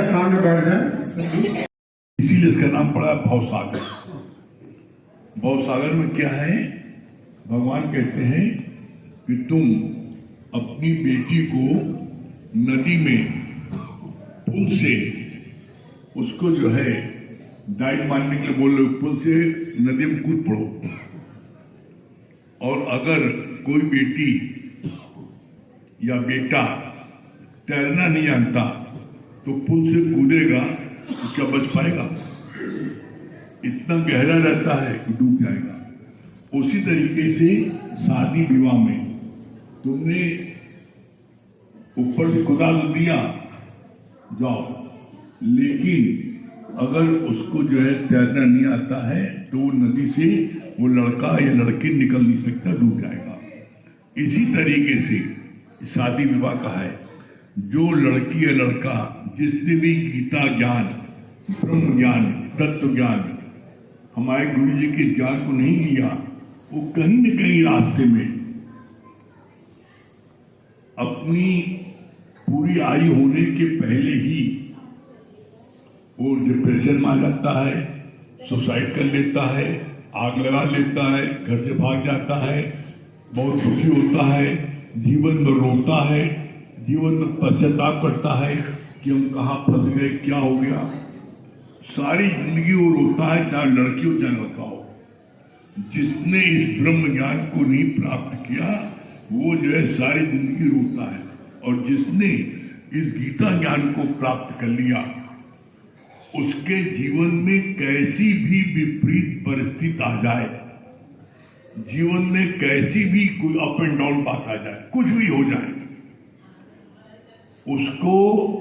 सामने बैठ जाए। इसीलिए इसका नाम पड़ा भवसागर। भवसागर में क्या है, भगवान कहते हैं कि तुम अपनी बेटी को नदी में पुल से उसको जो है डाइव मारने के लिए बोल रहे हो, पुल से नदी में कूद पड़ो। और अगर कोई बेटी या बेटा तैरना नहीं जानता तो पुल से कूदेगा तो क्या बच पाएगा? इतना गहरा रहता है कि डूब जाएगा। उसी तरीके से शादी विवाह में तुमने ऊपर से कूदा दिया जाओ, लेकिन अगर उसको जो है तैरना नहीं आता है तो वो नदी से वो लड़का या लड़की निकल नहीं सकता, डूब जाएगा। इसी तरीके से शादी विवाह का है, जो लड़की या लड़का जिसने भी गीता ज्ञान, ब्रह्म ज्ञान, तत्व ज्ञान हमारे गुरु जी के ज्ञान को नहीं लिया, वो कहीं न कहीं रास्ते में अपनी पूरी आयु होने के पहले ही वो डिप्रेशन में आ जाता है, सुसाइड कर लेता है, आग लगा लेता है, घर से भाग जाता है, बहुत दुखी होता है, जीवन में रोता है, जीवन में पश्चाताप करता है कि हम कहाँ फंस गए, क्या हो गया। सारी जिंदगी वो रोता है, चाहे लड़की हो चाहे लड़का हो। जिसने इस ब्रह्म ज्ञान को नहीं प्राप्त किया वो जो है सारी जिंदगी रोता है, और जिसने इस गीता ज्ञान को प्राप्त कर लिया उसके जीवन में कैसी भी विपरीत परिस्थिति आ जाए, जीवन में कैसी भी कोई अप एंड डाउन बात आ जाए, कुछ भी हो जाए, उसको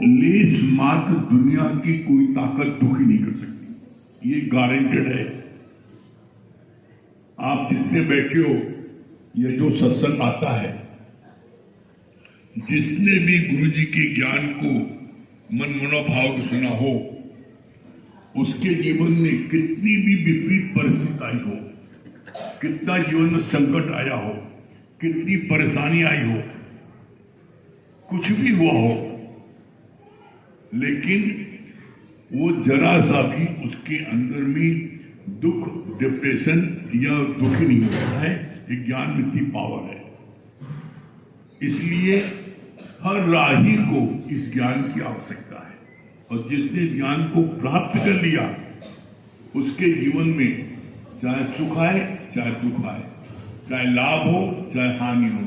लेस मात्र दुनिया की कोई ताकत दुखी नहीं कर सकती। ये गारंटेड है। आप जितने बैठे हो, ये जो सत्संग आता है, जिसने भी गुरु जी के ज्ञान को मन मनोभाव से सुना हो, उसके जीवन में कितनी भी विपरीत परिस्थिति आई हो, कितना जीवन में संकट आया हो, कितनी परेशानी आई हो, कुछ भी हुआ हो, लेकिन वो जरा सा भी उसके अंदर में दुख, डिप्रेशन या दुखी नहीं होता है। ये ज्ञान में इतनी पावर है। इसलिए हर राही को इस ज्ञान की आवश्यकता है, और जिसने ज्ञान को प्राप्त कर लिया उसके जीवन में चाहे सुख आए चाहे दुख आए, चाहे लाभ हो चाहे हानि हो,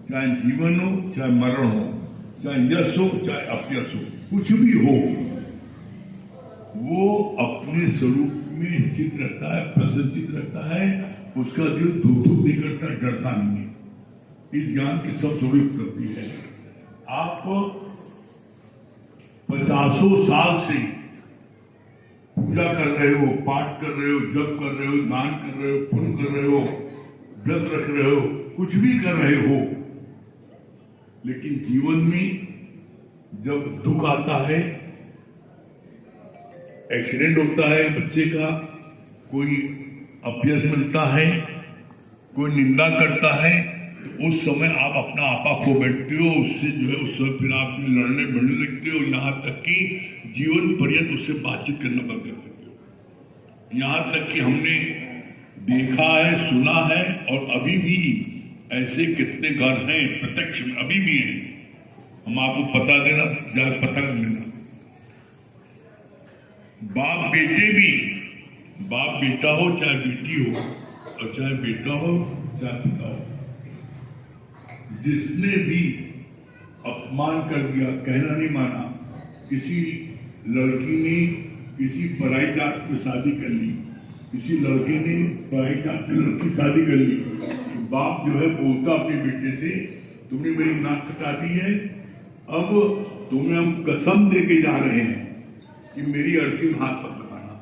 चाहे जीवन हो चाहे मरण हो, चाहे यश हो चाहे अपयश हो, कुछ भी हो, वो अपने स्वरूप में स्थित रहता है, प्रसन्नचित रहता है। उसका दिल धूप धूप नहीं करता, डरता नहीं है। इस ज्ञान की सब स्वरूप करती है। आप 50 साल से पूजा कर रहे हो, पाठ कर रहे हो, जप कर रहे हो, दान कर रहे हो, पुण्य कर रहे हो, व्रत रख रहे हो, कुछ भी कर रहे हो, लेकिन जीवन में जब दुख आता है, एक्सीडेंट होता है बच्चे का, कोई अपयश मिलता है, कोई निंदा करता है, तो उस समय आप अपना आपा खो बैठते हो, उससे जो है उस समय फिर आप लड़ने बढ़ने लगते हो, यहाँ तक कि जीवन पर्यंत उससे बातचीत करना बंद कर देते हो। यहाँ तक कि हमने देखा है, सुना है, और अभी भी ऐसे कितने घर हैं प्रत्यक्ष में, अभी भी हैं। हम आपको पता देना, ज्यादा पता कर लेना। बाप बेटे भी, बाप बेटा हो चाहे बेटी हो, और चाहे बेटा हो चाहे पिता हो, जिसने भी अपमान कर दिया, कहना नहीं माना, किसी लड़की ने किसी पराई जात में शादी कर ली, किसी लड़के ने पराई जात में लड़की शादी कर ली, तो बाप जो है बोलता अपने बेटे से, तुमने मेरी नाक कटा दी है, अब तुम्हें हम कसम दे के जा रहे हैं कि मेरी अर्थी में हाथ मत लगाना।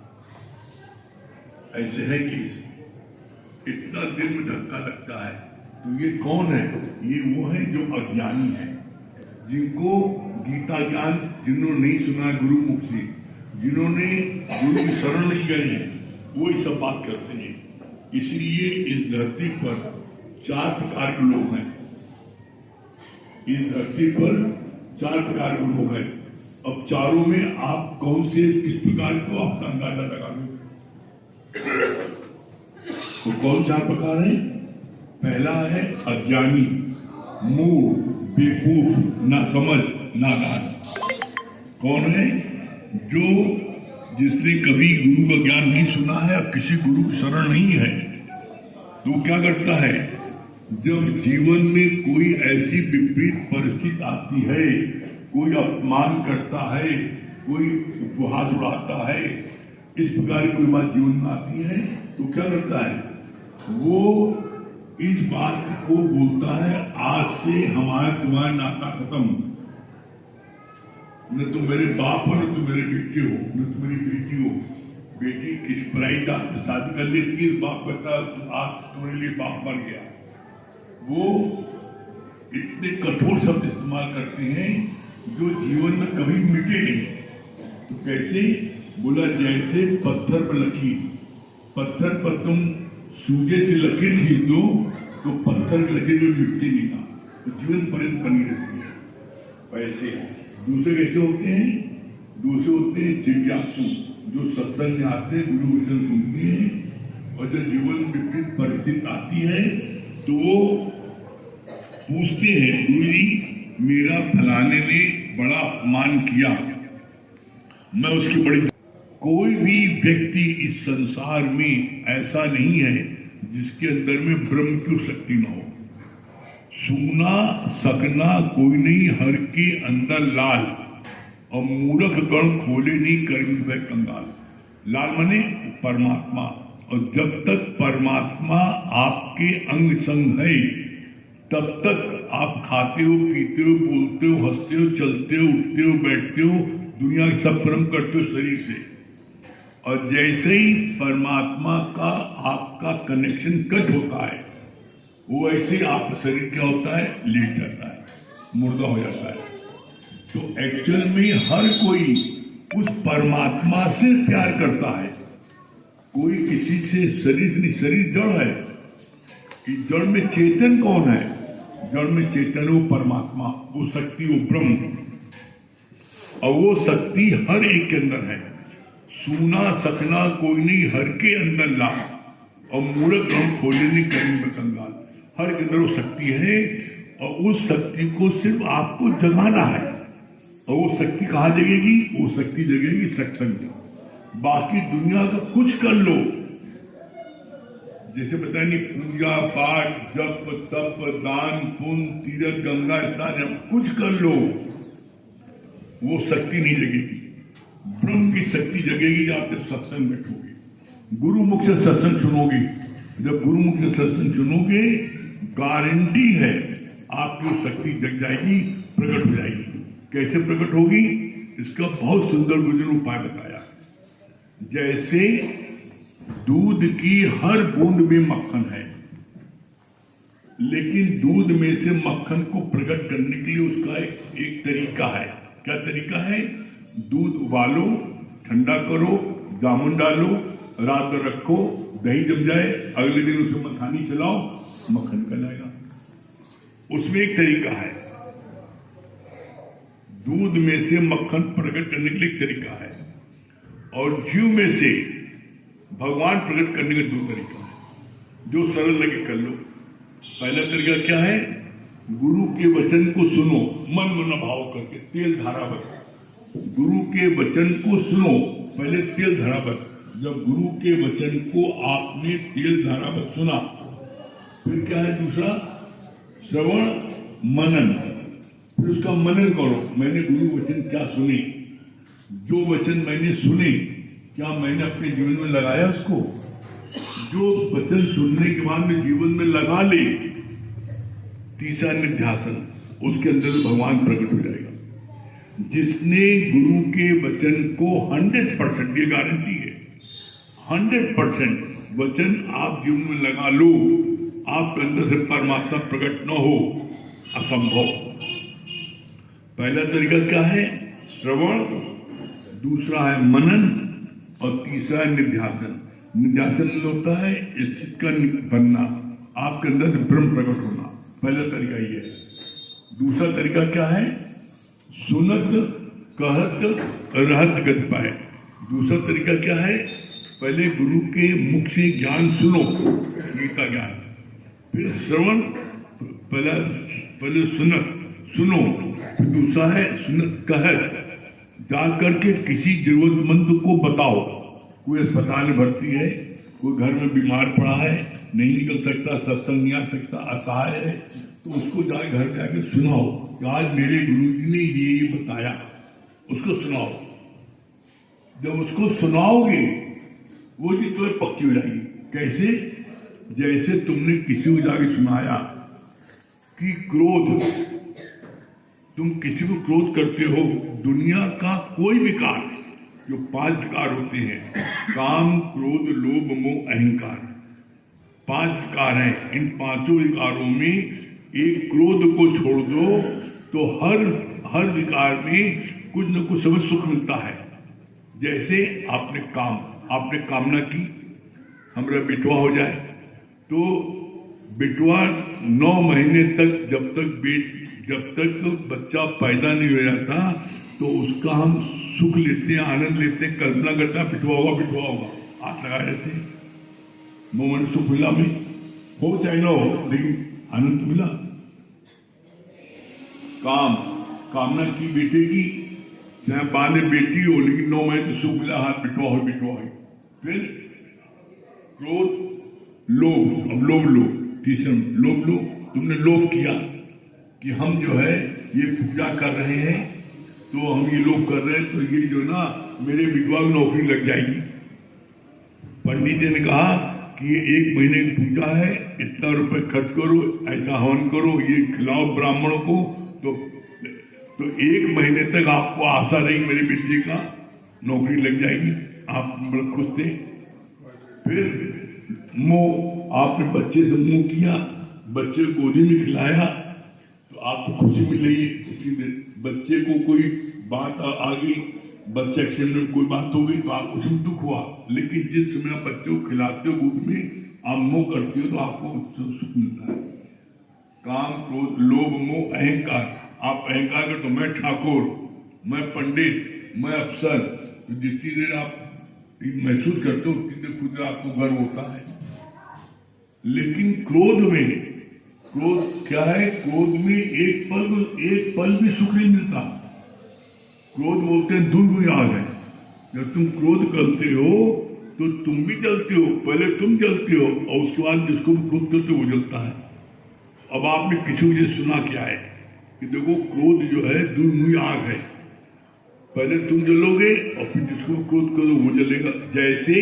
ऐसे है कि इतना दिल में धक्का लगता है। तो ये कौन है? ये वो है जो अज्ञानी है, जिनको गीता ज्ञान, जिन्होंने नहीं सुना गुरु मुख से, जिन्होंने गुरु की शरण नहीं गए हैं, वो ये सब बात करते हैं। इसलिए इस धरती पर 4 प्रकार के लोग हैं। इस धरती पर 4 प्रकार के लोग हैं, अब चारों में आप कौन से किस प्रकार को आपका अंदाजा लगा लो। तो कौन चार प्रकार है? पहला है अज्ञानी, मूढ़, बेवकूफ, ना समझ, नादान। कौन है? जो जिसने कभी गुरु का ज्ञान नहीं सुना है और किसी गुरु की शरण नहीं है, तो क्या करता है, जब जीवन में कोई ऐसी विपरीत परिस्थिति आती है, कोई अपमान करता है, कोई उपहास उड़ाता है, इस प्रकार की कोई बात जीवन में आती है, तो क्या करता है, वो इस बात को बोलता है, आज से हमारा तुम्हारा नाता खत्म, न तो मेरे बाप हो, न तो मेरे बेटे हो, न तो मेरी बेटी हो। बेटी किस प्राइज आपसे शादी कर लेती है, बाप कहता आज तुम्हारे लिए बाप मर गया। वो इतने कठोर शब्द इस्तेमाल करते हैं जो जीवन में कभी मिटे नहीं। तो कैसे? बोला जैसे पत्थर पर लकीर, पत्थर पर तुम सूजे से लकीर खींच दो तो पत्थर की लकीर में मिटती नहीं ना, तो जीवन पर्यंत बनी रहती है। वैसे दूसरे कैसे होते हैं? दूसरे होते हैं जिज्ञासु, जो सत्संग में आते हैं, गुरु वचन सुनते हैं, और जब जीवन में विपरीत परिस्थिति आती है तो वो पूछते हैं, गुरु जी मेरा फलाने ने बड़ा अपमान किया, मैं उसकी बड़ी। कोई भी व्यक्ति इस संसार में ऐसा नहीं है जिसके अंदर में ब्रह्म की शक्ति न हो। सुना सकना कोई नहीं हर के अंदर लाल, और मूर्ख गण खोले नहीं करेंगे वह कंगाल। लाल माने परमात्मा, और जब तक परमात्मा आपके अंग संग है तब तक आप खाते हो, पीते हो, बोलते हो, हंसते हो, चलते हो, उठते हो, बैठते हो, दुनिया के सब कर्म करते हो शरीर से। और जैसे ही परमात्मा का आपका कनेक्शन कट होता है, वो ऐसे आपका शरीर क्या होता है, लेट जाता है, मुर्दा हो जाता है। तो एक्चुअल में हर कोई उस परमात्मा से प्यार करता है, कोई किसी से शरीर नहीं। शरीर जड़ है, इस जड़ में चेतन कौन है? जड़ में चेतन वो परमात्मा, वो शक्ति, वो ब्रह्म, और वो शक्ति हर एक के अंदर है। सुना सकना कोई नहीं हर के अंदर ला, और मूर्ख गण खोले नहीं करेंगे कंगाल। हर के अंदर वो शक्ति है, और उस शक्ति को सिर्फ आपको जगाना है। और वो शक्ति कहाँ जगेगी? वो शक्ति जगेगी सत्संग में। बाकी दुनिया का कुछ कर लो, जैसे पता नहीं पूजा पाठ, जप तप, दान पुण्य, तीर्थ गंगा स्नान, कुछ कर लो, वो शक्ति नहीं जगेगी। ब्रह्म की शक्ति जगेगी जब आप सत्संग बैठोगे, गुरु मुख से सत्संग सुनोगे। जब गुरु मुख से सत्संग सुनोगे, गारंटी है आपकी शक्ति जग जाएगी, प्रकट हो जाएगी। कैसे प्रकट होगी? इसका बहुत सुंदर गुरु ने उपाय बताया। जैसे दूध की हर बूंद में मक्खन है, लेकिन दूध में से मक्खन को प्रकट करने के लिए उसका एक तरीका है। क्या तरीका है? दूध उबालो, ठंडा करो, जामुन डालो, रात भर रखो, दही जम जाए, अगले दिन उसमें मखानी चलाओ, मक्खन निकल आएगा। उसमें एक तरीका है, दूध में से मक्खन प्रकट करने के लिए एक तरीका है, और जीव में से भगवान प्रकट करने का दो तरीका है। जो सरल लगे कर लो। पहला तरीका क्या है? गुरु के वचन को सुनो, मन मन भाव करके, तेल धारावत। गुरु के वचन को सुनो, पहले तेल धारावत। जब गुरु के वचन को आपने तेल धारावत सुना, फिर क्या है दूसरा? श्रवण मनन। फिर उसका मनन करो, मैंने गुरु वचन क्या सुने, जो वचन मैंने सुने क्या मैंने अपने जीवन में लगाया उसको? जो वचन सुनने के बाद में जीवन में लगा ले। तीसरा निध्यासन, उसके अंदर भगवान प्रकट हो जाएगा। जिसने गुरु के वचन को 100%, ये गारंटी है, 100% वचन आप जीवन में लगा लो, आपके अंदर से परमात्मा प्रकट न हो, असंभव। पहला तरीका क्या है? श्रवण, दूसरा है मनन, और तीसरा है निध्यासन। निध्यासन होता है स्थित का बनना, आपके अंदर से ब्रह्म प्रकट होना। पहला तरीका ये है। दूसरा तरीका क्या है? सुनत कहत रहत गति पाए। दूसरा तरीका क्या है, पहले गुरु के मुख से ज्ञान सुनो, गीता ज्ञान, फिर श्रवण, पहले सुनो, फिर दूसरा है सुनत कहत, जा करके किसी जरूरतमंद को बताओ। कोई अस्पताल में भर्ती है, कोई घर में बीमार पड़ा है, नहीं निकल सकता, सत्संग नहीं आ सकता, असहाय है, तो उसको जाके घर जाके सुनाओ कि आज मेरे गुरु जी ने ये बताया, उसको सुनाओ। जब उसको सुनाओगे वो जी तो पक्की हो जाएगी। कैसे? जैसे तुमने किसी को जाके सुनाया कि क्रोध, तुम किसी को क्रोध करते हो, दुनिया का कोई विकार, जो 5 विकार होते हैं, काम, क्रोध, लोभ, मोह, अहंकार, 5 विकार हैं। इन 5 विकारों में एक क्रोध को छोड़ दो तो हर विकार में कुछ न कुछ समझ सुख मिलता है। जैसे आपने कामना की हमारा बिटवा हो जाए, तो बिटवा 9 महीने तक जब तक बच्चा पैदा नहीं हो जाता तो उसका हम सुख लेते हैं, आनंद लेते हैं, कल्पना करता है बिटवा होगा, हाथ लगा रहते हैं, मोमन सुख मिला में हो चाहे ना हो, लेकिन आनंद मिला। कामना की बेटे की, चाहे बाद में बेटी हो, लेकिन 9 महीने सुख मिला, हाथ बिटवा हो। फिर क्रोध, लोभ, अब लोभ तीसरा लोभ, तुमने लोभ किया कि हम जो है ये पूजा कर रहे हैं, तो हम ये लोग कर रहे हैं, तो ये जो ना मेरे विधवा की नौकरी लग जाएगी। पंडित जी ने कहा कि ये 1 महीने की पूजा है, इतना रुपए खर्च करो, ऐसा हवन करो, ये खिलाओ ब्राह्मणों को, तो 1 महीने तक आपको आशा रही मेरे बेटे का नौकरी लग जाएगी, आप बड़े खुश थे। फिर मोह, आपने बच्चे से मोह किया, बच्चे को गोदी में खिलाया तो आपको खुशी मिल रही है, उसी दिन बच्चे को कोई बात आ गई, बच्चे एक्सीडेंट में कोई बात हो गई तो आपको उसमें दुख हुआ, लेकिन जिस समय आप बच्चे को खिलाते हो गोद में, आप मोह करते हो तो आपको सुख मिलता है। काम, क्रोध, लोभ, मोह, अहंकार, आप अहंकार करते हो, मैं ठाकुर, मैं पंडित, मैं अफसर, तो जितनी देर आप महसूस करते हो उतनी देर खुद आपको गर्व होता है। लेकिन क्रोध क्या है, क्रोध में एक पल भी सुख नहीं मिलता। क्रोध बोलते हैं दुर्गुण आग है। जब तुम क्रोध करते हो तो तुम भी जलते हो, पहले तुम जलते हो और उसके बाद जिसको भी क्रोध करते हो वो जलता है। अब आपने किसी मुझे सुना क्या है कि देखो क्रोध जो है दुर्गुण आग है, पहले तुम जलोगे और फिर जिसको क्रोध करो वो जलेगा। जैसे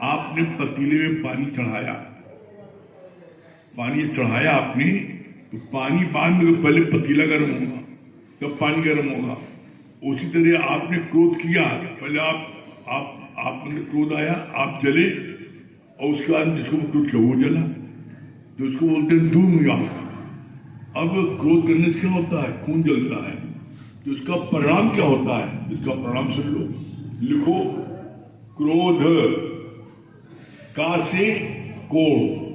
आपने पतीले में पानी चढ़ाया आपने, तो पानी बाद में पहले पतीला गर्म होगा तब पानी गर्म होगा। उसी तरह आपने क्रोध किया, पहले आपने क्रोध आया, आप जले और उसके बाद जिसको क्रोध किया वो जला, तो उसको बोलते हैं धूम। अब क्रोध करने से क्या होता है, खून जलता है, तो उसका परिणाम क्या होता है, इसका परिणाम सुन लो, लिखो, क्रोध का से कोढ़।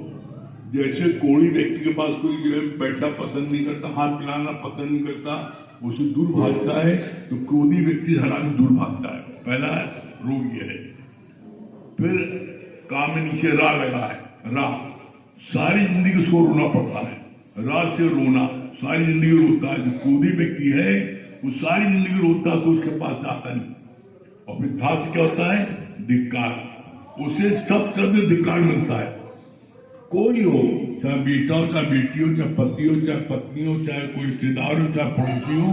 जैसे कोढ़ी व्यक्ति के पास कोई जो है बैठना पसंद नहीं करता, हाथ मिलाना पसंद नहीं करता, उसे दूर भागता है, तो क्रोधी व्यक्ति हर आदमी दूर भागता है। पहला रोग यह है। फिर काम में नीचे रा लगा है, रा, सारी जिंदगी उसको रोना पड़ता है, रा से रोना, सारी जिंदगी रोता है। जो क्रोधी व्यक्ति है वो सारी जिंदगी रोता है, तो उसके पास आता नहीं। और फिर धा से क्या होता है, धिक्कार, उसे सब तरह से धिक्कार मिलता है। कोई हो, चाहे बेटा हो, चाहे बेटी हो, चाहे पति हो, चाहे पत्नी हो, चाहे कोई रिश्तेदार हो, चाहे पड़ोसी हो,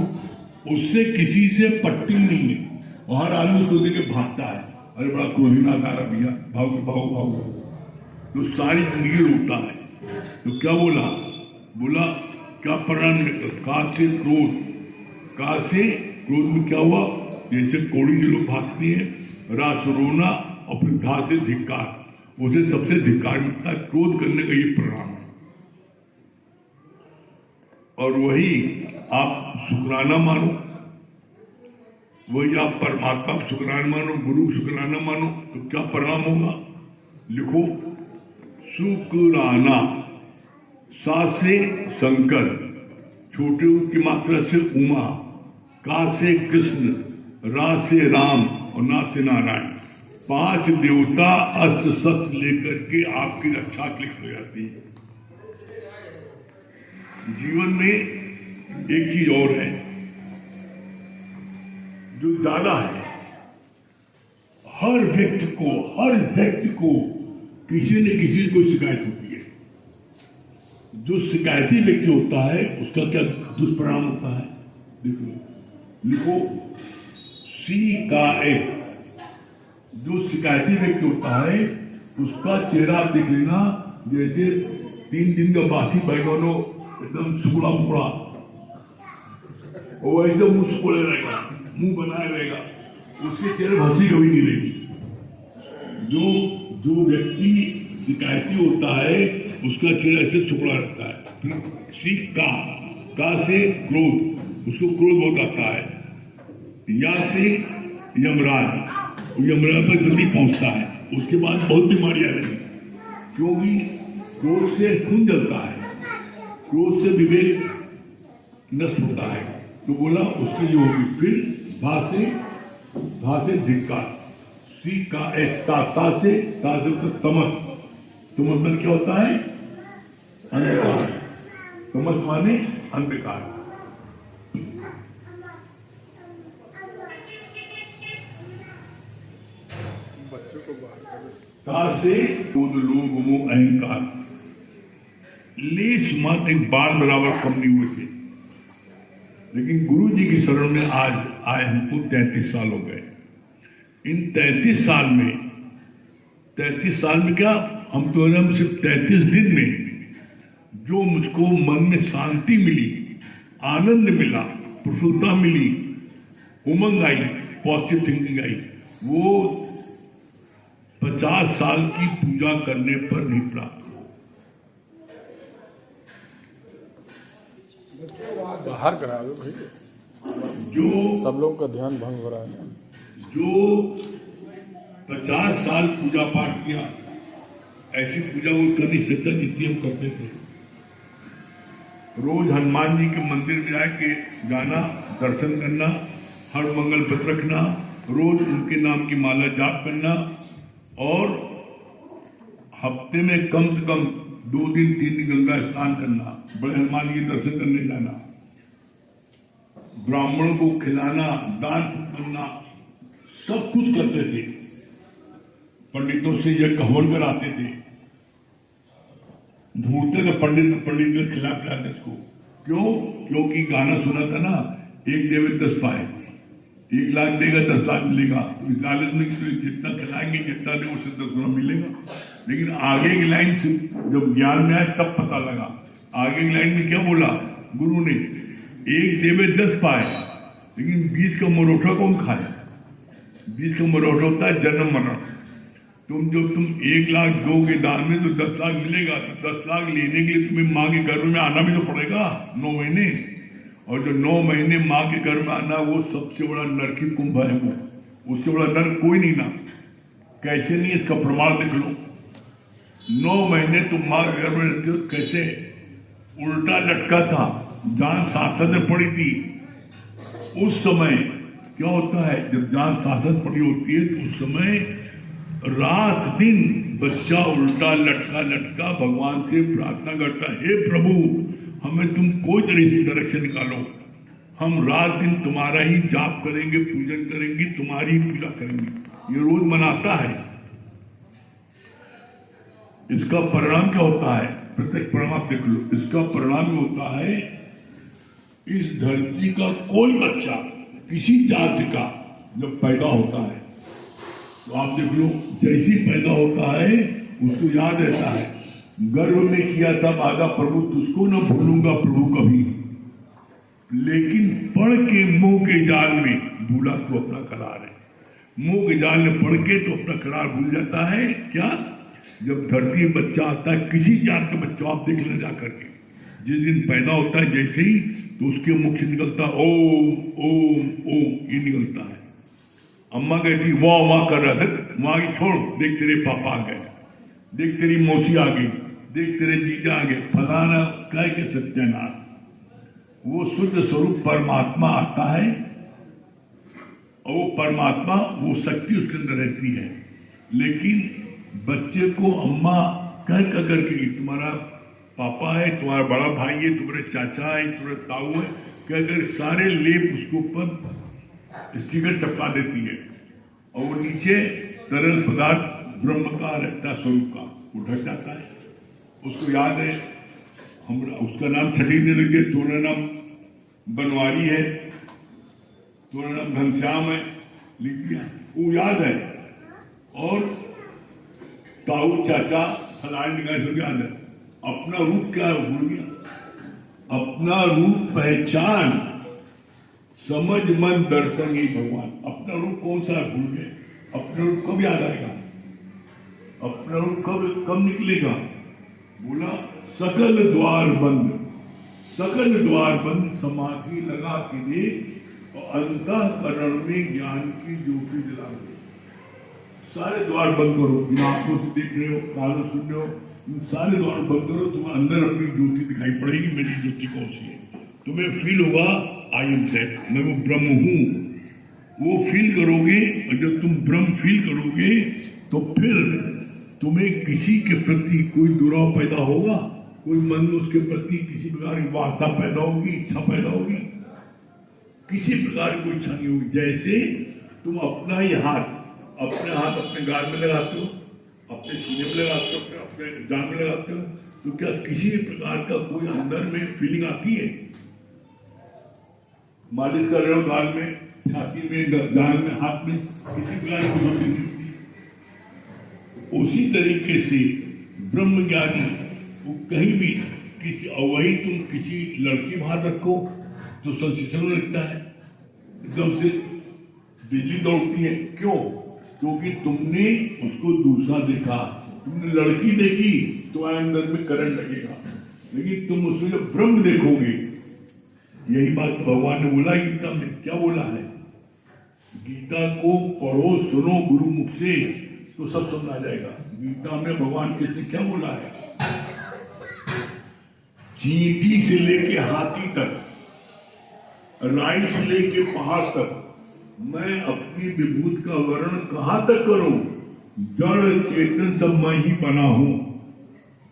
उससे किसी से पट्टी नहीं है। और हर आदमी उसको देखे भागता है, अरे बड़ा क्रोधी ना तारा भैया, भागो, तो सारी जिंदगी रोता है। तो क्या बोला क्या परिणाम निकला, का से क्रोध में क्या हुआ, जैसे कोड़ी जो लोग भागती है, रास रोना और फिर धा से धिक्कार, उसे सबसे धिक्कार मिलता है। क्रोध करने का ये परिणाम है। और वही आप शुक्राना मानो, वही आप परमात्मा को शुक्राना मानो, गुरु शुक्राना मानो, तो क्या परिणाम होगा, लिखो, शुक्राना, सा से शंकर, छोटे की मात्रा से उमा, का से कृष्ण, रा से राम और ना से नारायण, 5 देवता अस्त्र शस्त्र लेकर के आपकी रक्षा के लिए खड़े जाती है। जीवन में एक चीज और है जो ज्यादा है, हर व्यक्ति को किसी न किसी को शिकायत होती है। जो शिकायती व्यक्ति होता है उसका क्या दुष्परिणाम होता है, देखो लिखो शिकायत। जो शिकायती व्यक्ति होता है उसका चेहरा आप देख लेना, जैसे 3 दिन का बासी बैगन हो, एकदम सुखड़ा मुखड़ा, और ऐसे मुंह सुखड़े रहेगा, मुंह बनाए रहेगा, उसके चेहरे हंसी कभी नहीं रहेगी। जो व्यक्ति शिकायती होता है उसका चेहरा ऐसे सुखड़ा रहता है। फिर का से क्रोध, उसको क्रोध बहुत आता है। या से यमराज पर जल्दी पहुंचता है, उसके बाद बहुत बीमारियां रहेंगी, क्योंकि क्रोध से खून जलता है, क्रोध से विवेक नष्ट होता है। तो बोला उसके लिए होगी। फिर भा से धिक्कार, सी का ता से तमस। तमस में क्या होता है, अंधकार। तमस माने अंधकार। ता से क्रोध लोभ मोह अहंकार, लेस मात्र एक बाल बराबर कम नहीं हुए थे। लेकिन गुरु जी की शरण में आज आए हमको 33 साल हो गए। इन 33 साल में क्या, हम सिर्फ 33 दिन में जो मुझको मन में शांति मिली, आनंद मिला, प्रफुल्लता मिली, उमंग आई, पॉजिटिव थिंकिंग आई, वो 50 साल की पूजा करने पर नहीं प्राप्त। बाहर करा दो भाई, जो सब लोगों का ध्यान भंग हो रहा है। जो 50 साल पूजा पाठ किया, ऐसी पूजा वो कर नहीं सकता जितनी हम करते थे। रोज हनुमान जी के मंदिर में आके जाना, दर्शन करना, हर मंगल पत्र रखना, रोज उनके नाम की माला जाप करना, और हफ्ते में कम से कम 2 दिन 3 दिन गंगा स्नान करना, बड़े हनुमान जी के दर्शन करने जाना, ब्राह्मणों को खिलाना, दान करना, सब कुछ करते थे। पंडितों से यह कहवन कराते थे, ढूंढते थे पंडित के खिलाफ खिलाते इसको। क्यों? क्योंकि गाना सुना था ना, 1 देवे 10 पाए, 1 लाख देगा 10 लाख मिलेगा। तो इस लालच में जितना खिलाएंगे, जितना देंगे उससे 10 गुना मिलेगा। लेकिन आगे की लाइन से जब ज्ञान में आए तब पता लगा, आगे की लाइन में क्या बोला गुरु ने, 1 देवे 10 पाए, लेकिन 20 का मरोठा कौन खाए? 20 का मरोठा होता है जन्म मरण। तुम 1 लाख दोगे दान में तो 10 लाख मिलेगा। तो 10 लाख लेने के लिए तुम्हें माँ के घर में आना भी तो पड़ेगा 9 महीने, और जो 9 महीने माँ के घर में आना, वो सबसे बड़ा नरक की कुंभ है। वो उससे बड़ा नरक कोई नहीं ना। कैसे नहीं, इसका प्रमाण देख लो। 9 महीने तुम माँ के घर में रहते हो, कैसे उल्टा लटका था, जान सांसत में पड़ी थी। उस समय क्या होता है, जब जान सांसत पड़ी होती है तो उस समय रात दिन बच्चा उल्टा लटका भगवान से प्रार्थना करता है, हे प्रभु हमें तुम कोई तरह से नरक से निकालो, हम रात दिन तुम्हारा ही जाप करेंगे, पूजन करेंगे, तुम्हारी पूजा करेंगे। ये रोज मनाता है। इसका परिणाम क्या होता है, प्रत्येक परिणाम देख लो। इसका परिणाम होता है, इस धरती का कोई बच्चा किसी जाति का जब पैदा होता है तो आप देख लो, जैसी पैदा होता है उसको याद रहता है, गर्भ में किया था वादा प्रभु तुझको न भूलूंगा प्रभु कभी। लेकिन पढ़ के मुंह के जाल में भूला तो अपना करार है। मुंह के जाल में पढ़ के तो अपना करार भूल जाता है। क्या? जब धरती में बच्चा आता है, किसी जात का बच्चा आप देख लेना जा करके, जिस दिन पैदा होता है जैसे ही, तो उसके मुख से निकलता ओम ओम ओम, ये निकलता है। अम्मा कहती वाह कर रहा था, वहां की छोड़, देख तेरे पापा आ गए, देख तेरी मौसी आ गई, देख तेरे जीजा आ गए, फलाना कह के सत्यानाश। वो शुद्ध स्वरूप परमात्मा आता है और वो परमात्मा, वो शक्ति उसके अंदर रहती है। लेकिन बच्चे को अम्मा कह करके, तुम्हारा पापा है, तुम्हारा बड़ा भाई है, तुम्हारे चाचा है, तुम्हारे ताऊ है, कहकर सारे लेप उसके ऊपर स्टिकर चपका देती है और वो नीचे तरल पदार्थ ब्रह्म का रहता स्वरूप का वो ढक जाता है। उसको याद है, हम उसका नाम छठी देने लगे, तुम्हारा नाम बनवारी है, तुम्हारा नाम घनश्याम है, लिख दिया, वो याद है। और ताऊ चाचा फलाने निकाय सब याद है। अपना रूप क्या भूल गया, अपना रूप पहचान समझ मन दर्शन ही भगवान। अपना रूप कौन सा भूल गए, अपना रूप कब याद आएगा, अपना रूप कब निकलेगा। बोला सकल द्वार बंद, सकल द्वार बंद, समाधि लगा के दे और अंतःकरण में ज्ञान की ज्योति जला दे। सारे द्वार बंद करो, बिना आंखों से देख रहे हो, कानों सुन रहे हो, सारे द्वार बंद करो, तुम्हें अंदर अपनी ज्योति दिखाई पड़ेगी। मेरी ज्योति कौन सी है, तुम्हें फील होगा आई एम दैट, मैं वो ब्रह्म हूं। वो फील करोगे और जब तुम ब्रह्म फील करोगे तो फिर तुम्हें किसी के प्रति कोई दुराव पैदा होगा, कोई मन में उसके प्रति किसी प्रकार की वार्ता पैदा होगी, इच्छा पैदा होगी, किसी प्रकार की कोई इच्छा नहीं होगी। जैसे तुम अपना ही हाथ अपने गाल में लगाते हो, अपने सीने में लगाते हो, अपने जान में लगाते हो, तो क्या किसी प्रकार का कोई अंदर में फीलिंग आती है। मालिश कर रहे हो गाल में, छाती में, जान में, हाथ में, किसी प्रकार की फीलिंग नहीं होती। उसी तरीके से ब्रह्म ज्ञानी वो कहीं भी किसी, और वही तुम किसी लड़की बाहर रखो तो सेंसेशन लगता है, एकदम से बिजली दौड़ती है। क्यों? क्योंकि तुमने उसको दूसरा देखा, तुमने लड़की देखी तो अंदर में करंट लगेगा, लेकिन तुम उसमें जब ब्रह्म देखोगे, यही बात भगवान ने बोला गीता में। क्या बोला है? गीता को पढ़ो, सुनो गुरु मुख से तो सब समझ आ जाएगा। गीता में भगवान कैसे क्या बोला है? चींटी से लेके हाथी तक, राई से लेके पहाड़ तक, मैं अपनी विभूत का वर्णन कहां तक करूं? जड़ चेतन सब मैं ही बना हूं।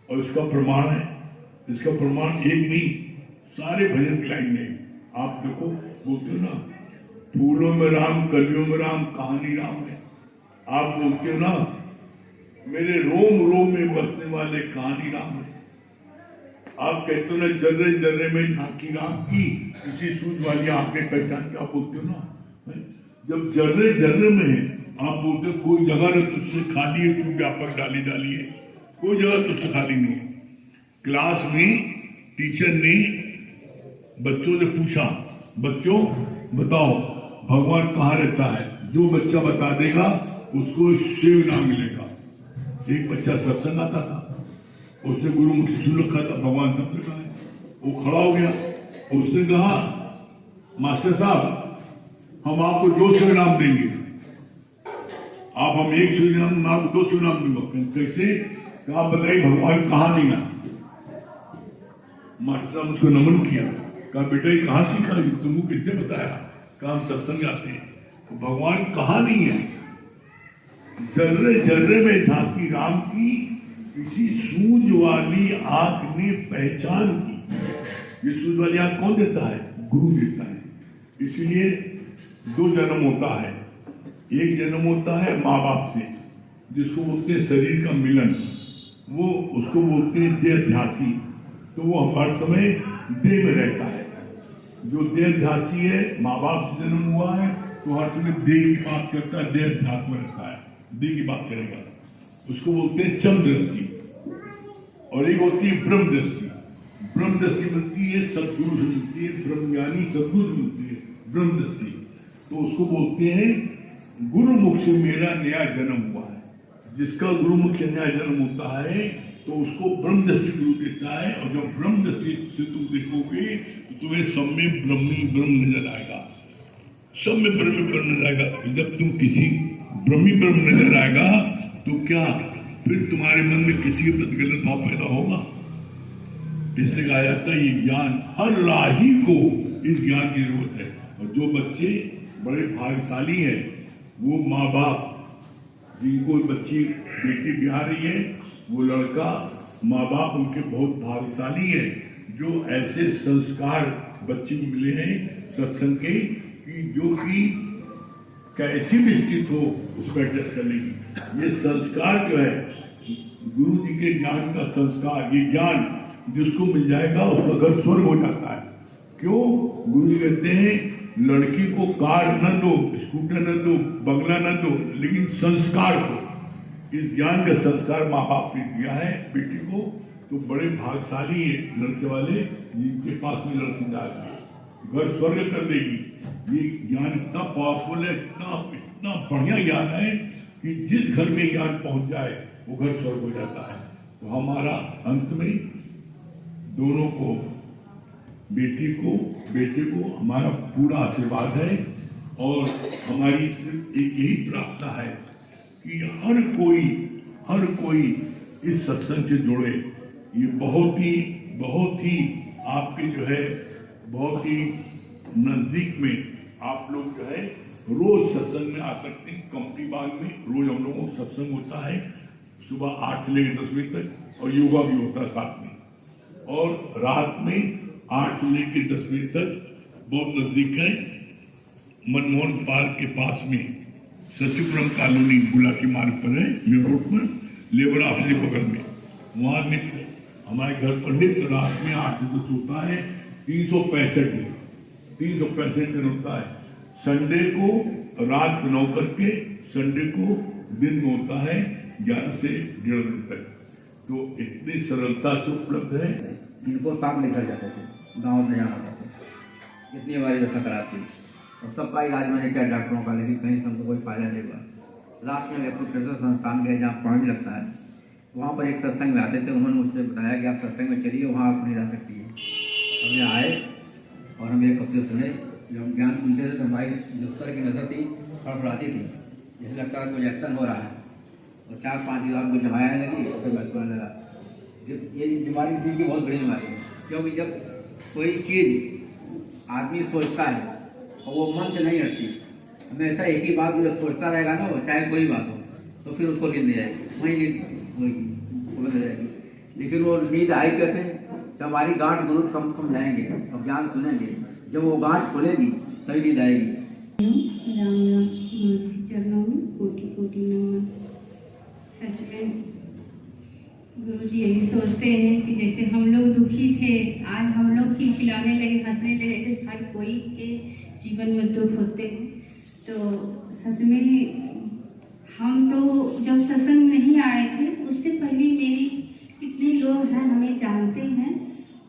और इसका प्रमाण है, इसका प्रमाण एक नहीं, सारे भजन की लाइन में आप देखो, बोलते हो ना, फूलों में राम, कलियों में राम, कहानी राम है। आप बोलते हो ना, मेरे रोम रोम में बसने वाले कहानी राम है। आप कहते हो ना, जर्रे जर्रे में झांकी राम की, किसी सूझ वाली आंखें पहचान के आप बोलते हो ना। जब जर्रे जर्रे में आप बोलते हो कोई जगह न तुझसे खाली है, तू व्यापक डाली डाली है, कोई जगह तुझसे खाली नहीं है। क्लास में टीचर ने बच्चों से पूछा, बच्चों बताओ भगवान कहाँ रहता है? जो बच्चा बता देगा उसको शिव इनाम मिलेगा। एक बच्चा सत्संग आता था, उसने गुरु मुख सुन रखा था, भगवान सब जगह है। वो खड़ा हो गया, उसने कहा मास्टर साहब हम आपको 200 इनाम देंगे, आप हम 100 इनाम, मैं आपको 200 इनाम दूंगा। कैसे? आप बताइए भगवान कहाँ नहीं है? मास्टर साहब उसको नमन किया, कहा बेटा ये कहाँ सीखा, तुमको किसने बताया? कहा हम सत्संग आते हैं। तो भगवान कहाँ नहीं है? जर्रे जर्रे में झांकी राम की, किसी सूझ वाली आंख ने पहचान की। ये सूझ वाली आंख कौन देता है? गुरु देता है। इसलिए 2 जन्म होता है। एक जन्म होता है माँ बाप से, जिसको बोलते हैं शरीर का मिलन, वो उसको बोलते हैं देहध्यासी। तो वो हर समय देह में रहता है। जो देहध्यासी है, माँ बाप से जन्म हुआ है तो हर समय देह की बात करता है, देहध्यास में रहता है, देह की बात करेगा। उसको बोलते हैं चम दृष्टि। और एक होती है ब्रह्म दृष्टि। ब्रह्म दृष्टि मिलती है सदगुरु से मिलती है, ब्रह्मज्ञानी सदगुरु से मिलती है ब्रह्म दृष्टि। तो उसको बोलते हैं गुरु मुख से मेरा नया जन्म हुआ है। जिसका गुरु मुख से नया जन्म होता है तो उसको ब्रह्म दृष्टि गुरु देता है। और जब ब्रह्म दृष्टि से तुम देखोगे तो तुम्हें सब में ब्रह्मी ब्रह्म नजर आएगा, सब में ब्रह्मी ब्रह्म नजर आएगा। जब तुम किसी ब्रह्मी ब्रह्म नजर आएगा तो क्या फिर तुम्हारे मन में किसी के प्रति गलत भाव पैदा होगा? इससे कहा जाता है ये ज्ञान, हर राही को इस ज्ञान की जरूरत है। और जो बच्चे बड़े भाग्यशाली हैं वो माँ बाप जिनको बच्ची बेटी ब्याह रही है, वो लड़का माँ बाप उनके बहुत भाग्यशाली है जो ऐसे संस्कार बच्चे को मिले हैं सत्संग के कि जो कि कैसी भी स्थिति हो उसको एडजस्ट कर लेगी। ये संस्कार जो है गुरु जी के ज्ञान का संस्कार, ये ज्ञान जिसको मिल जाएगा उसका घर स्वर्ग हो जाता है। क्यों? गुरु जी कहते हैं लड़की को कार न दो, स्कूटर न दो, बंगला न दो, लेकिन संस्कार दो। इस ज्ञान का संस्कार माँ बाप ने दिया है बेटी को, तो बड़े भाग्यशाली है लड़के वाले जिनके पास में लड़की जाती है, घर स्वर्ग कर देगी। ये ज्ञान इतना पावरफुल है, इतना बढ़िया ज्ञान है कि जिस घर में ज्ञान पहुंच जाए वो घर स्वर्ग हो जाता है। तो हमारा अंत में दोनों को, बेटी को बेटे को हमारा पूरा आशीर्वाद है और हमारी सिर्फ एक यही प्रार्थना है कि हर कोई इस सत्संग से जुड़े। ये बहुत ही आपके जो है बहुत ही नजदीक में आप लोग जो है रोज सत्संग में आ सकते हैं। कंपनी बाग में रोज हम लोगों को सत्संग होता है सुबह 8 से लेकर 10 बजे तक और योगा भी होता है साथ में, और रात में 8 से लेकर 10 बजे तक बहुत नजदीक है मनमोहन पार्क के पास में सचिपुरम कॉलोनी गुलाटी मार्ग पर है, मेन रोड पर लेबर ऑफिस के बगल में। वहां नित्य हमारे घर पर नित्य रात में 8 से 10 होता है। 365 दिन होता है। संडे को रात 9 करके संडे को दिन में होता है 11 से 1:30 बजे तक। तो इतनी सरलता से उपलब्ध है। इनको साथ लेकर जाते थे, गाँव में जाना जाते थे, इतनी बारी दशा कराती और सबका इलाज मैंने किया डॉक्टरों का, लेकिन कहीं से हमको कोई फायदा नहीं हुआ। लास्ट में व्यक्ति संस्थान गए जहाँ पॉइंट लगता है, वहाँ पर एक सत्संग में आते थे। उन्होंने मुझसे बताया कि आप सत्संग में चलिए, वहाँ आप नहीं रह सकती है। हमने आए और हम एक हफ्ते सुने। जब हम ज्ञान सुनते थे तो हमारी जो सर की नजर थी फड़फड़ाती थी, जैसे लगता है कोई एक्शन हो रहा है, और 4-5 दिन आपको जमाया लगी और फिर बचपन लगा। ये बीमारी दिल की बहुत बड़ी बीमारी है, क्योंकि जब कोई चीज़ आदमी सोचता है और वो मन से नहीं हटती, हमेशा एक ही बात जब सोचता रहेगा ना, वो चाहे कोई बात हो, तो फिर उसको नींद आएगी, वही नींद होगी, बंद हो जाएगी। लेकिन वो नींद आई कहते हैं जब हमारी गांठ गुरु कम जाएंगे और ज्ञान सुनेंगे, जब वो गांठ खुलेगी तभी नींद आएगी। राम राम चरणों में कोटि कोटि नमन। सच में गुरु जी यही सोचते हैं कि जैसे हम लोग दुखी थे, आज हम लोग खिलखिलाने लगे, हंसने लगे, जैसे हर कोई के जीवन में दुख होते हैं। तो सच में हम तो जब सत्संग नहीं आए थे, उससे पहले मेरी कितने लोग हैं हमें जानते हैं,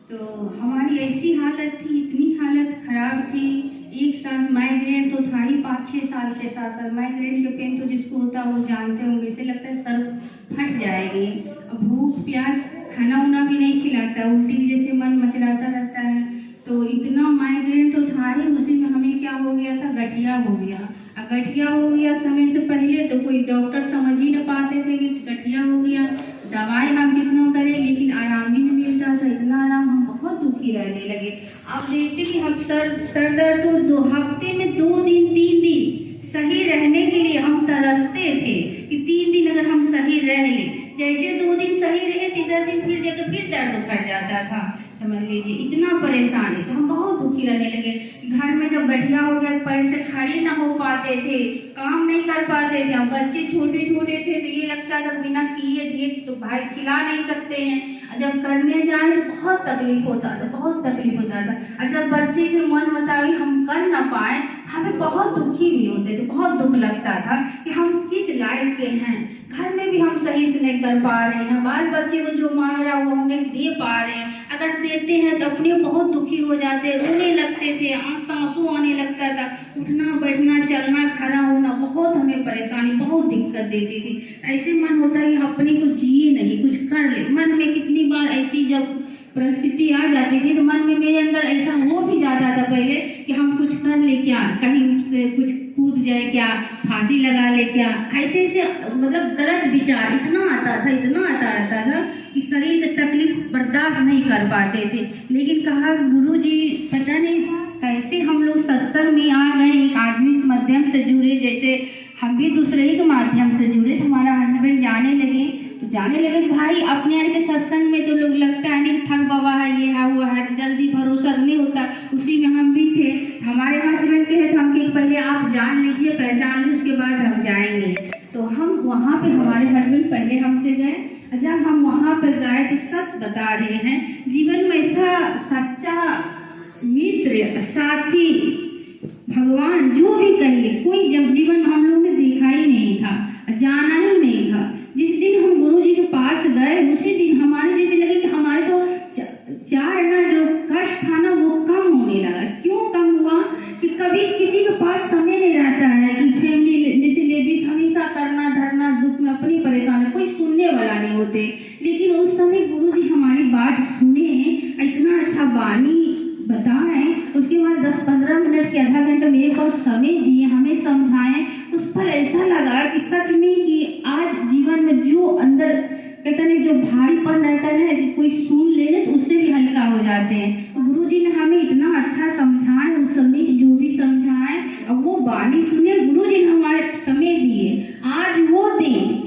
तो हमारी ऐसी हालत थी, इतनी हालत खराब थी। एक साथ माइग्रेन तो था ही, 5-6 साल से साथ माइग्रेन के पेन तो जिसको होता है वो जानते होंगे, ऐसे लगता है सर फट जाएगी। अब भूख प्यास खाना उना भी नहीं खिलाता, उल्टी जैसे मन मचलाता रहता है। तो इतना माइग्रेन तो था ही, उसी में हमें क्या हो गया था, गठिया हो गया। गठिया हो गया समय से पहले तो कोई डॉक्टर समझ ही न पाते थे कि गठिया हो गया। दवाई हम कितना करें लेकिन आराम ही नहीं मिलता था, इतना आराम, हम बहुत दुखी रहने लगे। आप देखते कि हम सर दर्द तो 2 हफ्ते में 2 दिन 3 दिन सही रहने के लिए हम तरसते थे कि 3 दिन अगर हम सही रह ले, जैसे 2 दिन सही रहे, तीसरा दिन फिर जाकर फिर दर्द उखड़ जाता था। समझ लीजिए इतना परेशानी से हम बहुत दुखी रहने लगे। घर में जब गठिया हो गया, पैर से खड़े ना हो पाते थे, काम नहीं कर पाते थे। हम बच्चे छोटे छोटे थे तो ये लगता था बिना किए दिए तो भाई खिला नहीं सकते हैं। जब करने जाए बहुत तकलीफ होता था, बहुत तकलीफ होता था। और जब बच्चे के मन मुताबिक हम कर ना पाए, हमें बहुत दुखी भी होते थे, बहुत दुख लगता था कि हम किस लायक के हैं। घर में भी हम सही से नहीं कर पा रहे हैं, बाल बच्चे को जो मांग रहा है वो हम नहीं दे पा रहे हैं। अगर देते हैं तो अपने बहुत दुखी हो जाते, रोने लगते थे, आंख से आंसू आने लगता था। उठना बैठना चलना खड़ा होना बहुत हमें परेशानी, बहुत दिक्कत देती थी। ऐसे मन होता है कि अपने को जिए नहीं, कुछ कर ले। मन में कितनी बार ऐसी जब परिस्थिति आ जाती थी तो मन में मेरे अंदर ऐसा हो भी जाता था पहले कि हम कुछ कर ले, क्या कहीं से कुछ कूद जाए क्या, फांसी लगा ले क्या, ऐसे ऐसे मतलब गलत विचार इतना आता रहता था कि शरीर की तकलीफ बर्दाश्त नहीं कर पाते थे। लेकिन कहा गुरु जी पता नहीं कैसे हम लोग सत्संग में आ गए, एक आदमी के माध्यम से जुड़े, जैसे हम भी दूसरे ही के माध्यम से जुड़े। तो हमारा हस्बैंड जाने लगे तो भाई अपने यहाँ के सत्संग में तो लोग लगता है नहीं ठग बाबा है, ये है वो है, जल्दी भरोसा नहीं होता। उसी में हम भी थे। हमारे हस्बैंड के तो हम कि पहले आप जान लीजिए, पहचान लीजिए, उसके बाद हम जाएंगे। तो हम वहाँ पे हमारे हस्बैंड पहले हमसे गए। जब हम वहाँ पर गए तो सच बता रहे हैं, जीवन में ऐसा सच्चा मित्र साथी भगवान जो भी कहिए, कोई जब जीवन हम लोग ने देखा ही नहीं था, जाना ही नहीं था। जिस दिन हम गुरु जी के पास गए उसी दिन हमारे जैसे लगे कि हमारे तो चार ना जो कष्ट था ना वो कम होने लगा। क्यों कम हुआ कि कभी किसी के पास समय नहीं रहता है कि फैमिली जैसे लेडीज हमेशा करना धरना दुख में अपनी परेशानी, कोई सुनने वाला नहीं होते। लेकिन उस समय गुरु जी हमारी बात सुने, इतना अच्छा वाणी बताएं, उसके बाद 10-15 मिनट के आधा घंटा मेरे पास समय दिए, हमें समझाएं। उस पर ऐसा लगा कि सच में कि आज जीवन में जो अंदर कहते नहीं जो भारीपन रहता है ना, कोई सुन ले तो उससे भी हल्का हो जाते हैं। तो गुरु जी ने हमें इतना अच्छा समझाए, उस समय जो भी समझाए और वो वाणी सुने, गुरु जी ने हमारे समय दिए। आज वो दिन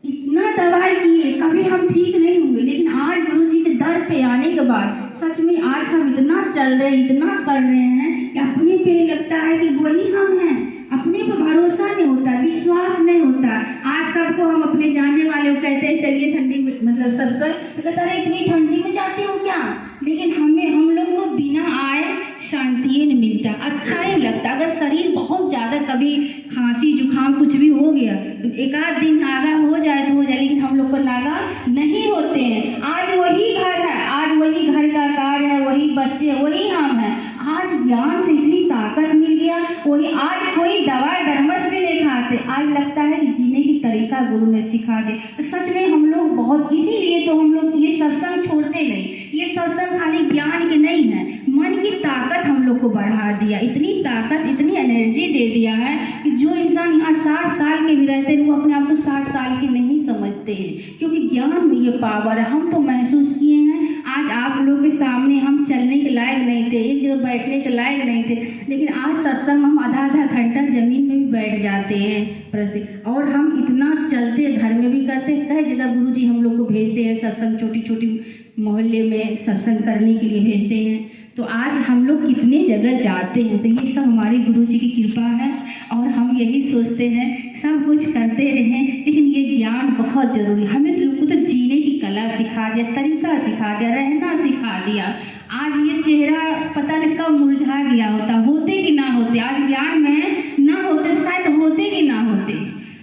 इतना दवाई किए, कभी हम ठीक नहीं हुए, लेकिन आज गुरु जी के दर पे आने के बाद सच में आज हम इतना चल रहे हैं, इतना कर रहे हैं कि अपने पे लगता है कि वही हम हैं। अपने पे भरोसा नहीं होता, विश्वास नहीं होता। आज सबको हम अपने जानने वाले को कहते हैं चलिए ठंडी में मतलब सबसे तो कहता है इतनी ठंडी में जाते हो क्या, लेकिन हम लोग को बिना आए शांति नहीं मिलता, अच्छा ही लगता। अगर शरीर बहुत ज्यादा कभी खांसी जुकाम कुछ भी हो गया तो एक आध दिन नागा हो जाए तो हो जाए, लेकिन हम लोग को नागा नहीं होते हैं। आज वही घर है, आज वही घर का कार्य है, वही बच्चे, वही हम हैं। आज ज्ञान से इतनी ताकत मिल गया, वही आज कोई दवा डरमस भी नहीं खाते। आज लगता है कि जीने की तरीका गुरु ने सिखा दे। तो सच में हम लोग बहुत, इसीलिए तो हम लोग ये सत्संग छोड़ते नहीं। ये सत्संग खाली ज्ञान की नहीं है, मन की ताकत हम लोग को बढ़ा दिया, इतनी ताकत इतनी एनर्जी दे दिया है कि जो इंसान यहाँ 60 साल के भी रहते हैं वो अपने आप को 60 साल के नहीं समझते हैं, क्योंकि ज्ञान में ये पावर है। हम तो महसूस किए हैं। आज आप लोग के सामने हम चलने के लायक नहीं थे, एक जगह बैठने के लायक नहीं थे, लेकिन आज सत्संग हम आधा घंटा जमीन में भी बैठ जाते हैं प्रति, और हम इतना चलते घर में भी करते हैं। कई जगह गुरु जी हम लोग को भेजते हैं सत्संग, छोटी छोटी मोहल्ले में सत्संग करने के लिए भेजते हैं। तो आज हम लोग कितने जगह जाते हैं। तो ये सब हमारे गुरु जी की कृपा है, और हम यही सोचते हैं सब कुछ करते रहें, लेकिन ये ज्ञान बहुत जरूरी। हमें लोगों को तो जीने की कला सिखा दिया, तरीका सिखा दिया, रहना सिखा दिया। आज ये चेहरा पता नहीं कब मुरझा गया होता, होते कि ना होते, आज ज्ञान में ना होते, शायद होते कि ना होते,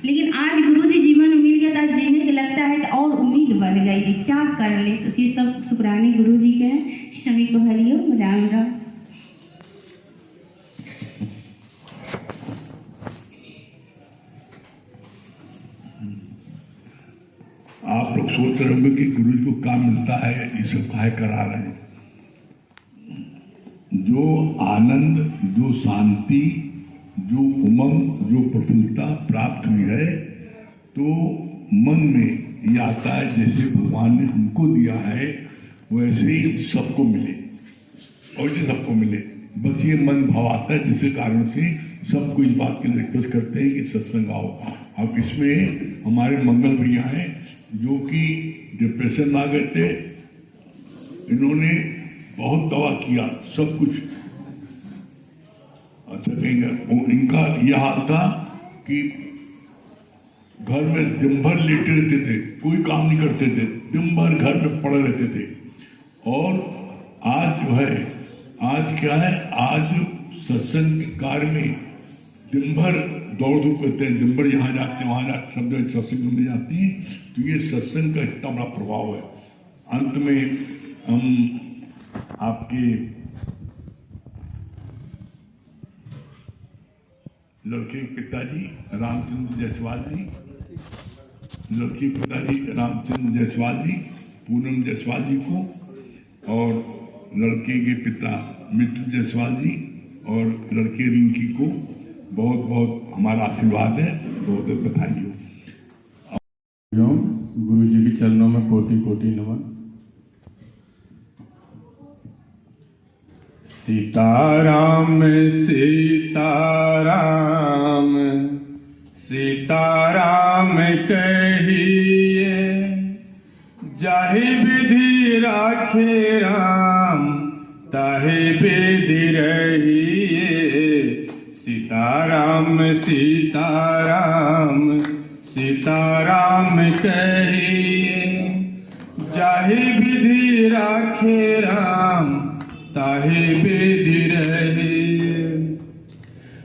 लेकिन आज गुरु जी जीवन में मिल गया था, जीने के लगता है कि और उम्मीद बन गई कि क्या कर ले। तो ये सब शुक्राने गुरु जी के हैं। सभी को हरिओम राम राम। आप लोग सोच रहे होंगे कि गुरु जी को काम मिलता है, ये सब काहे करा रहे हैं। जो आनंद, जो शांति, जो उमंग, जो प्रफुल्लता प्राप्त हुई है, तो मन में ये आता है जैसे भगवान ने हमको दिया है वैसे ही सबको मिले, वैसे सबको मिले। बस ये मन भाव आता है, जिसके कारण से सबको इस बात के लिए रिक्वेस्ट करते हैं कि सत्संग आओ। अब इसमें हमारे मंगल भैया हैं जो कि डिप्रेशन में आ गए थे, इन्होंने बहुत दवा किया, सब कुछ अच्छा कहेंगे। इनका यह हाल था कि घर में दिन भर लेटे रहते थे, कोई काम नहीं करते थे, दिन भर घर में पड़े रहते थे। और आज जो है, आज क्या है, आज सत्संग कार्य में दिन भर दौड़ धूप करते हैं, दिन भर यहाँ जाते हैं वहाँ जाते, सब जगह सत्संग में जाती हैं। तो ये सत्संग का इतना बड़ा प्रभाव है। अंत में हम आपके लड़के के पिताजी रामचंद्र जायसवाल जी, लड़के के पिताजी रामचंद्र जायसवाल जी, पूनम जायसवाल जी को, और लड़के के पिता मित्र जायसवाल जी और लड़के रिंकी को बहुत बहुत हमारा आशीर्वाद है। बहुत बताइए। गुरु जी के चरणों में कोटि कोटि नमन। सीताराम सीताराम सीताराम कहिए, जाहि विधि राखे राम ताहि विधि रहिए। सीताराम सीताराम सीताराम कहिए, जाहि विधि राखे राम ताहि विधि रहिए।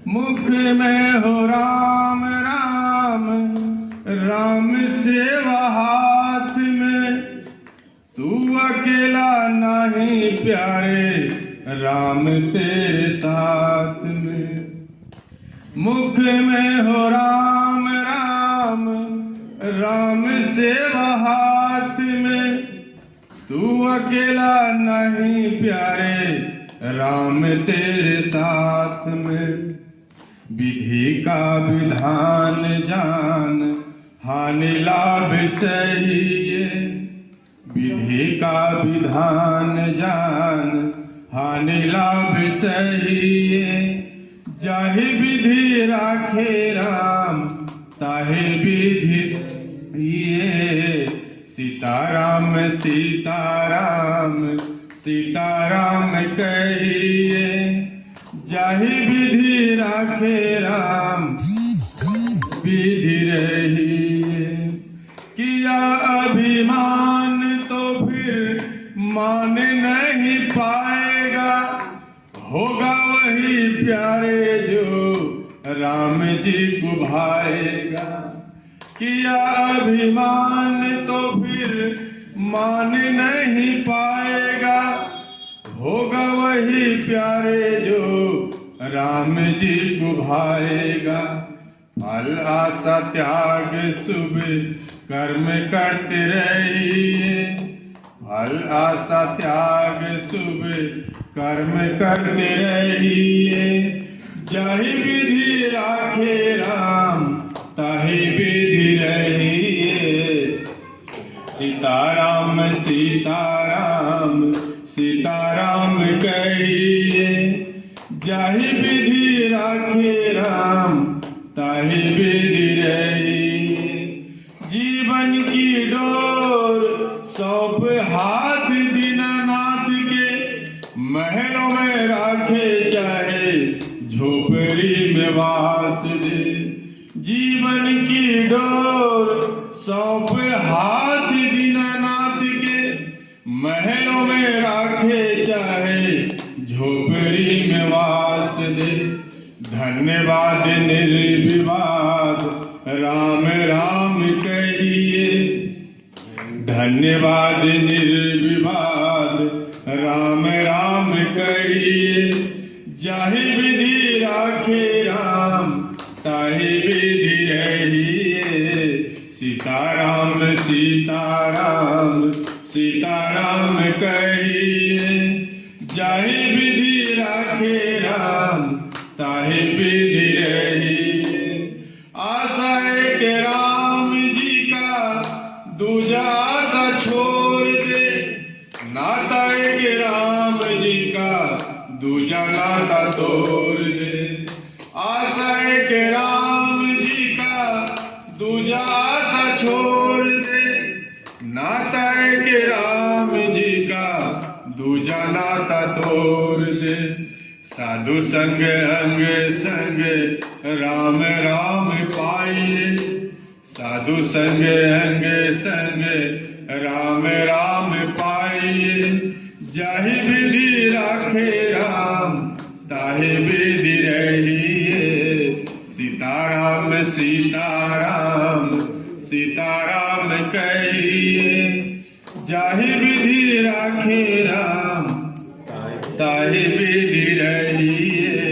मुख में हो राम राम राम सेवा हाथ में, तू अकेला नहीं प्यारे राम तेरे साथ में। मुख में हो राम राम राम सेवा हाथ में, तू अकेला नहीं प्यारे राम तेरे साथ में। विधि का विधान जान हानि लाभ सहिए, विधि का विधान जान हानि लाभ सहिए। जाहि विधि राखे राम ताहि विधि रहिए। सीताराम सीताराम सीताराम कहिए, जाहि विधि राखे राम विधि रहिए। किया अभिमान तो फिर मान नहीं पाएगा, होगा वही प्यारे जो राम जी को भाएगा। किया अभिमान तो फिर मान नहीं पाएगा, होगा वही प्यारे जो राम जी को भाएगा। फल आशा त्याग शुभ कर्म करते रहिए, फल आशा त्याग शुभ कर्म करते रहिए। जाहि विधि राखे राम ताहि विधि रहिए। सीताराम सीताराम सीताराम कहिए, जाहि विधि राखे राम ताहि विधि रहिए। जीवन की डोर सौंप हाथ दीनानाथ के, महलों में राखे चाहे झोपड़ी में वास दे। जीवन की डोर सौंप हाथ दीनानाथ के, महलों में राखे चाहे झोपड़ी में वास दे। धन्यवाद निर्विवाद राम राम कहिए, धन्यवाद निर्विवाद राम राम कहिए। जाहि विधि राखे राम ताहि विधि रहिए। सीताराम सीताराम सीताराम कहिए, जाहि विधि राखे राम ताहि विधि रहिए। आशा एक राम जी का दूजा आशा छोड़ दे, नाता एक राम जी का दूजा नाता तोड़ दे। आशा एक राम जी का दूजा आशा छोड़ दे, नाता एक राम जी का दूजा नाता तोड़ दे। साधु संग अंग संग राम राम पाइए, साधु संग अंग संग राम राम पाइए। जाहि विधि राखे राम ताहि विधि रहिए। सीताराम सीताराम सीताराम कहिए, जाहि विधि राखे राम ताहि विधि रहिए।